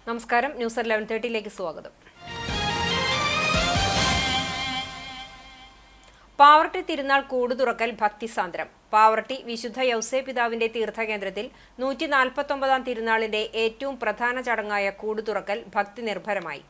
നമസ്കാരം, ന്യൂസ് 11:30 സ്വാഗതം. പാവറട്ടി തിരുനാൾ കൂടുതുറക്കൽ ഭക്തിസാന്ദ്രം. പാവറട്ടി വിശുദ്ധ യൗസേപിതാവിന്റെ തീർത്ഥകേന്ദ്രത്തിൽ 149-ാം തിരുനാളിന്റെ ഏറ്റവും പ്രധാന ചടങ്ങായ കൂടുതുറക്കൽ ഭക്തി നിർഭരമായി.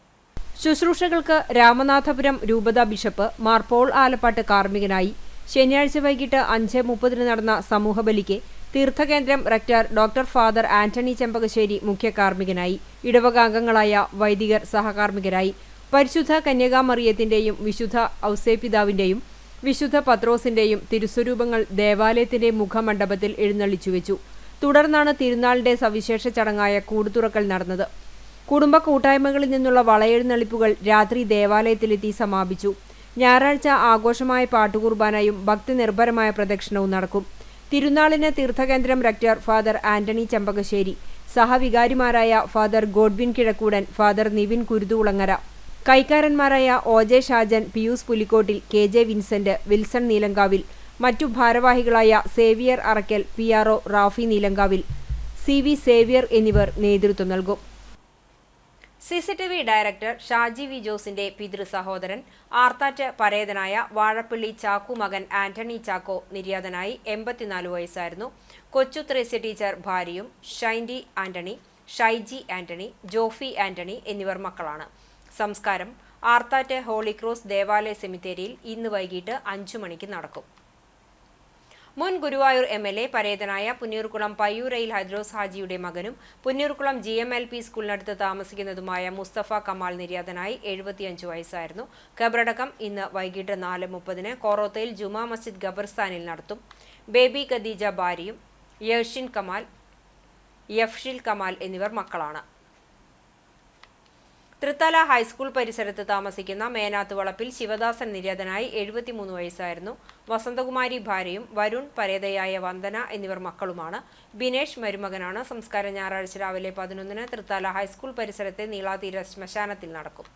ശുശ്രൂഷകൾക്ക് രാമനാഥപുരം രൂപതാ ബിഷപ്പ് മാർ പോൾ ആലപ്പാട്ട് കാർമ്മികനായി. ശനിയാഴ്ച വൈകിട്ട് 5:30 നടന്ന സമൂഹബലിക്ക് തീർത്ഥകേന്ദ്രം rector doctor father Antony Chempakassery മുഖ്യ കാർമ്മികനായി. ഇടവകാംഗങ്ങളായ വൈദികർ സഹകാർമ്മികരായി. പരിശുദ്ധ കന്യകാമറിയത്തിന്റെയും വിശുദ്ധ ഔസേപിതാവിന്റെയും വിശുദ്ധ പത്രോസിന്റെയും തിരുസ്വരൂപങ്ങൾ ദേവാലയത്തിന്റെ മുഖമണ്ഡപത്തിൽ എഴുന്നള്ളിച്ചുവെച്ചു. തുടർന്നാണ് തിരുനാളിന്റെ സവിശേഷ ചടങ്ങായ കൂടുതുറക്കൽ നടന്നത്. കുടുംബ കൂട്ടായ്മകളിൽ നിന്നുള്ള വളയെഴുന്നള്ളിപ്പുകൾ രാത്രി ദേവാലയത്തിലെത്തി സമാപിച്ചു. ഞായറാഴ്ച ആഘോഷമായ പാട്ടുകുർബാനയും ഭക്തി നിർഭരമായ പ്രദക്ഷിണവും നടക്കും. തിരുനാളിന് തീർത്ഥകേന്ദ്രം റെക്ടർ ഫാദർ ആന്റണി ചെമ്പകശ്ശേരി, സഹവികാരിമാരായ father Godwin Kizhakkoodan, father Nivin Kuruthukulangara, കൈക്കാരന്മാരായ OJ. Shajan, Pius Pulikkottil, KJ. Vincent, Wilson Neelankavil, മറ്റു ഭാരവാഹികളായ Xavier Arakkal, PRO. Rafi Neelankavil, CV. Xavier എന്നിവർ നേതൃത്വം നൽകും. CCTV ഡയറക്ടർ ഷാജി വി ജോസിന്റെ പിതൃ സഹോദരൻ ആർത്താറ്റ് പരേതനായ വാഴപ്പള്ളി ചാക്കു മകൻ ആന്റണി ചാക്കോ നിര്യാതനായി. 84 വയസ്സായിരുന്നു. കൊച്ചു ത്രേസ്യ ടീച്ചർ ഭാര്യയും ഷൈൻഡി ആന്റണി, ഷൈജി ആന്റണി, ജോഫി ആന്റണി എന്നിവർ മക്കളാണ്. സംസ്കാരം ആർത്താറ്റ് ഹോളി ക്രോസ് ദേവാലയ സെമിത്തേരിയിൽ ഇന്ന് വൈകിട്ട് 5 മണിക്ക് നടക്കും. മുൻ ഗുരുവായൂർ MLA പരേതനായ പുന്നയൂർകുളം പയ്യൂരയിൽ ഹൈദ്രോസ് ഹാജിയുടെ മകനും പുന്നയൂർകുളം GMLP സ്കൂളിനടുത്ത് താമസിക്കുന്നതുമായ മുസ്തഫ കമാൽ നിര്യാതനായി. 75 വയസ്സായിരുന്നു. ഖബറടക്കം ഇന്ന് വൈകിട്ട് 4:30 കോറോത്തയിൽ ജുമാ മസ്ജിദ് ഖബർസ്ഥാനിൽ നടത്തും. ബേബി ഖദീജ ഭാര്യയും യഫ്ഷിൽ കമാൽ എന്നിവർ മക്കളാണ്. തൃത്തല ഹൈസ്കൂൾ പരിസരത്ത് താമസിക്കുന്ന മേനാത്ത് വളപ്പിൽ ശിവദാസൻ നിര്യാതനായി. 73 വയസ്സായിരുന്നു. വസന്തകുമാരി ഭാര്യയും വരുൺ പരേതയായ വന്ദന എന്നിവർ മക്കളുമാണ്. ബിനേഷ് മരുമകനാണ്. സംസ്കാരം ഞായറാഴ്ച രാവിലെ 11 തൃത്തല ഹൈസ്കൂൾ പരിസരത്തെ നീളാതീര ശ്മശാനത്തിൽ നടക്കും.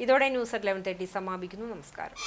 ഇതോടെ ന്യൂസ് 11:30 സമാപിക്കുന്നു. നമസ്കാരം.